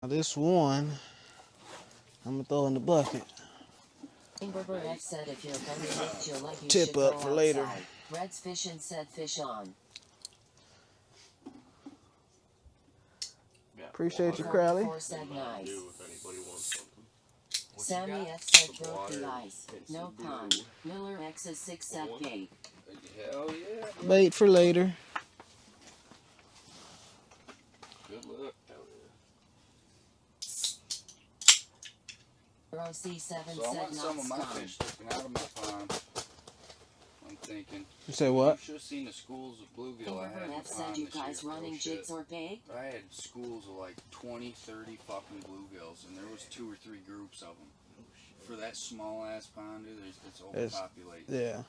This one, I'm gonna throw in the bucket. Said if you're gonna eat, you Tip up for later. Red's fish and said fish on. Appreciate you, Crowley. Said nice. Sammy F said broke the ice. No pun. Miller X is 6 said bait. Hell yeah. Bait for later. Good luck. Bro C7 So I said want not some of my scum. fish sticking out of my pond. I'm thinking. You say what? You should have seen the schools of bluegill I had in the F said pond you this guys year. running jigs or bait? I had schools of like 20, 30 fucking bluegills, and there was 2 or 3 groups of them. For that small ass pond, dude, it's overpopulated. Yeah.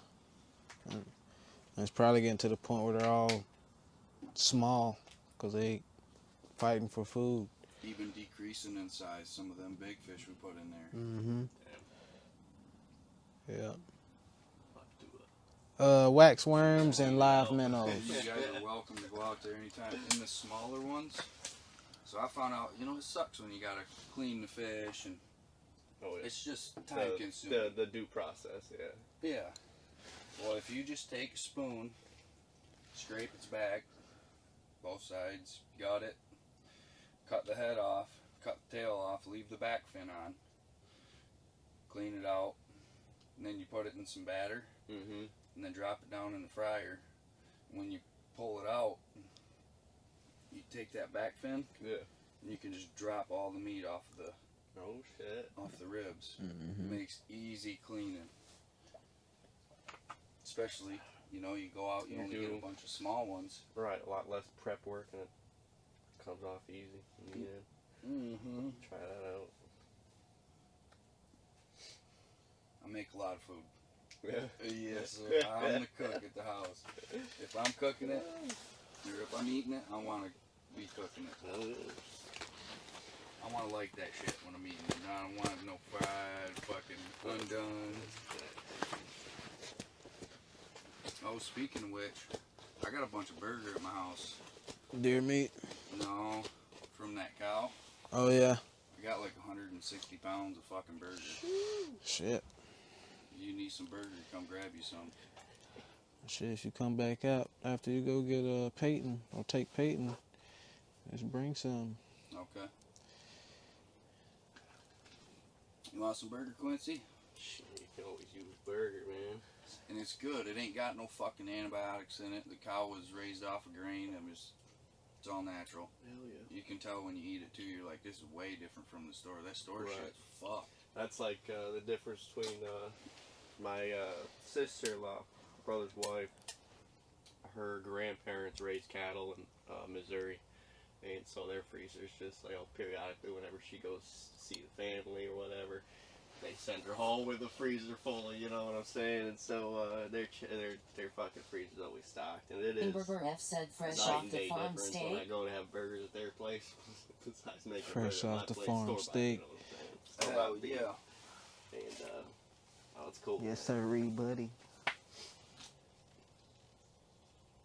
It's probably getting to the point where they're all small because they fighting for food. Even decreasing in size, some of them big fish we put in there. Mm-hmm. Yeah. Wax worms and live minnows. You guys are welcome to go out there anytime. In the smaller ones, so I found out, you know, it sucks when you gotta clean the fish and it's just time consuming. The due process, yeah. Yeah. Well, if you just take a spoon, scrape its back, both sides, gut it, cut the head off, cut the tail off, leave the back fin on, clean it out, and then you put it in some batter, and then drop it down in the fryer. When you pull it out, you take that back fin, and you can just drop all the meat off the off the ribs. It makes easy cleaning. Especially, you know, you go out, you only get a bunch of small ones. Right, a lot less prep work and it comes off easy in the end. Try that out. I make a lot of food. Yeah. Yes, sir. I'm the cook at the house. If I'm cooking it, or if I'm eating it, I want to be cooking it. I want to like that shit when I'm eating it. I don't want no fried, fucking undone. Oh, speaking of which, I got a bunch of burger at my house. Deer meat? No, from that cow. Oh, yeah. I got like 160 pounds of fucking burger. Shit. You need some burger, come grab you some. Shit, if you come back out after you go get Peyton, or take Peyton, just bring some. Okay. You want some burger, Quincy? Shit, you can always use burger, man. And it's good. It ain't got no fucking antibiotics in it. The cow was raised off of grain. It's all natural. Hell yeah. You can tell when you eat it too. You're like, this is way different from the store. That store shit's fucked. That's like the difference between my sister-in-law, brother's wife. Her grandparents raised cattle in Missouri, and so their freezer's just like periodically whenever she goes see the family or whatever, they send her home with a freezer full of, you know what I'm saying, and so their fucking freezer's always stocked, and it is Burger F said fresh night off and the day farm difference steak. when I go to have burgers at their place. Besides making Fresh burgers at off my the place, farm store-bought, steak. you know what I'm saying? Hell yeah. And oh, it's cool. Yes, sir, buddy.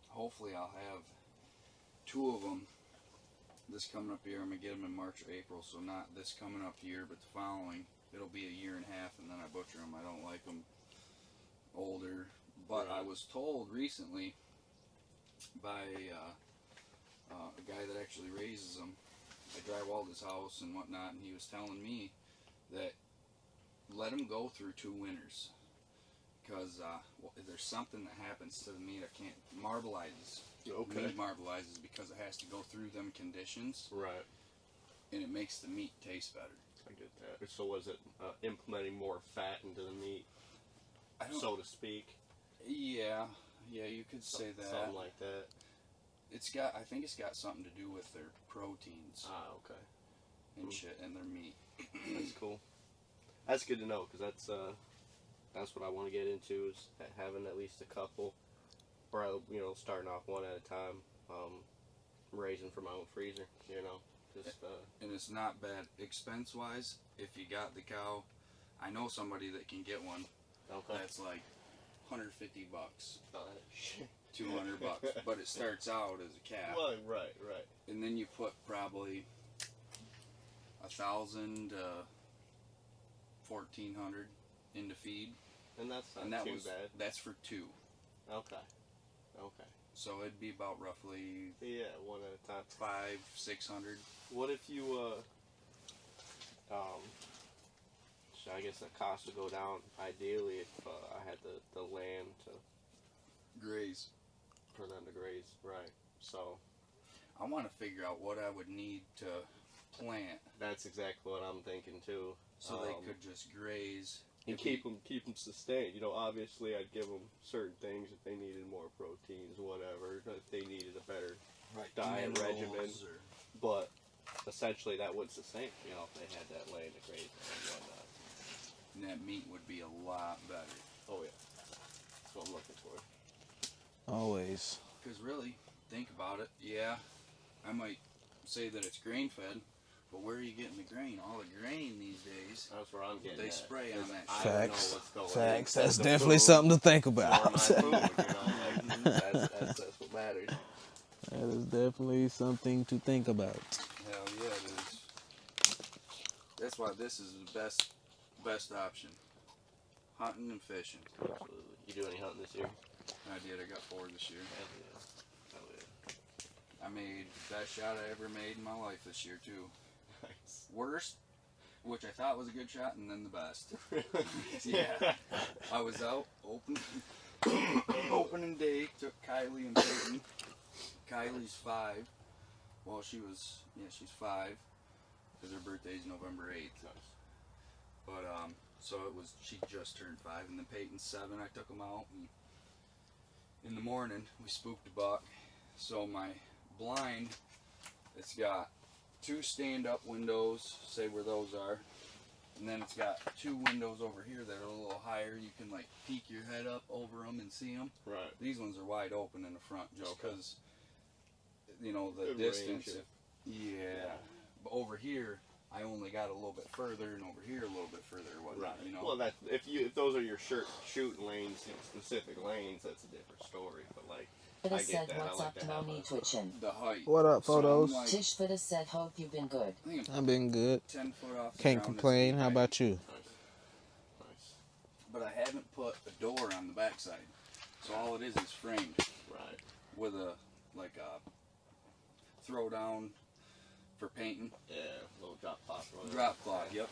Hopefully I'll have 2 of them this coming up year. I'm going to get them in March or April, so not this coming up year, but the following. It'll be a year and a half, and then I butcher them. I don't like them older. But I was told recently by a guy that actually raises them. I drywalled his house and whatnot, and he was telling me that let them go through 2 winters. Because there's something that happens to the meat. I can't marbleizes. Okay. Meat marbleizes because it has to go through them conditions. Right. And it makes the meat taste better. I get that. So was it implementing more fat into the meat, so to speak? Yeah, you could say that. Something like that. I think it's got something to do with their proteins. Ah, okay. And shit, and their meat. That's cool. That's good to know, because that's what I want to get into, is having at least a couple, or starting off one at a time, raising from my own freezer, and it's not bad expense-wise. If you got the cow, I know somebody that can get one. Okay. That's like $150. Oh, shit. $200, but it starts out as a calf. Right. And then you put probably 1,000 to 1,400 into feed. And that's not And that too was bad. that's for 2. Okay. Okay. So it'd be about roughly Yeah, one at a time. 500-600. What if you, so I guess the cost would go down ideally if I had the land Graze. for them to graze. Right. So I want to figure out what I would need to plant that's exactly what I'm thinking too. so they could just graze. And If keep them sustained. You know, obviously I'd give them certain things if they needed more proteins, whatever. If they needed a better diet regimen. minerals or- But essentially that would sustain, you know, if they had that land to graze and whatnot. And that meat would be a lot better. Oh yeah, that's what I'm looking for. Always. Because really, think about it. Yeah, I might say that it's grain fed, but where are you getting the grain? All the grain these days, That's where I'm getting they at. spray Is on that I shit. don't know Facts. what's going Facts. in. That's The definitely food something to think for about. my food, you know, like, that's what matters. That is definitely something to think about. Hell yeah, it is. That's why this is the best option. Hunting and fishing. Absolutely. You do any hunting this year? I did. I got 4 this year. Hell yeah. Hell yeah. I made the best shot I ever made in my life this year too. Nice. Worst, which I thought was a good shot, and then the best. Yeah. I was out opening day, took Kylie and Peyton. Kylie's 5. Well, she's 5 because her birthday's November 8th. Nice. But so she just turned 5, and then Peyton's 7. I took them out, and in the morning we spooked a buck. So my blind, it's got 2 stand-up windows, say where those are, and then it's got 2 windows over here that are a little higher. You can like peek your head up over them and see them. Right. These ones are wide open in the front, just Okay. because you know the Good distance. range, Yeah. But over here, I only got a little bit further, and over here a little bit further, or whatnot. Right. You know. Well, that if those are your shooting lanes, specific lanes, that's a different story. But like, Fida I said, get that. I what's like up, to have Tony a Twitchin'. the height. What up, So I'm photos? like, Tish Fida said, hope you've been good. I think I'm I've been good. 10 foot off the Can't ground, complain. that's How the about height. you? nice. But I haven't put a door on the backside, so all it is framed Right. with a throw down for painting. Yeah. Little drop cloth. Drop cloth. Yep.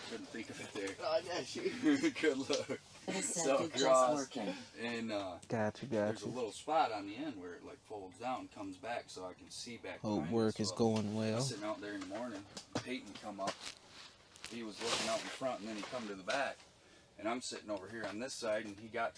Couldn't think of it there. I got you. Good luck. Fida said, So good just cross, working. and Got you. there's a little spot on the end where it like folds down, and comes back, so I can see back. Hope behind work it. is So going I well. was sitting out there in the morning. Peyton come up. He was looking out in front, and then he come to the back, and I'm sitting over here on this side, and he got to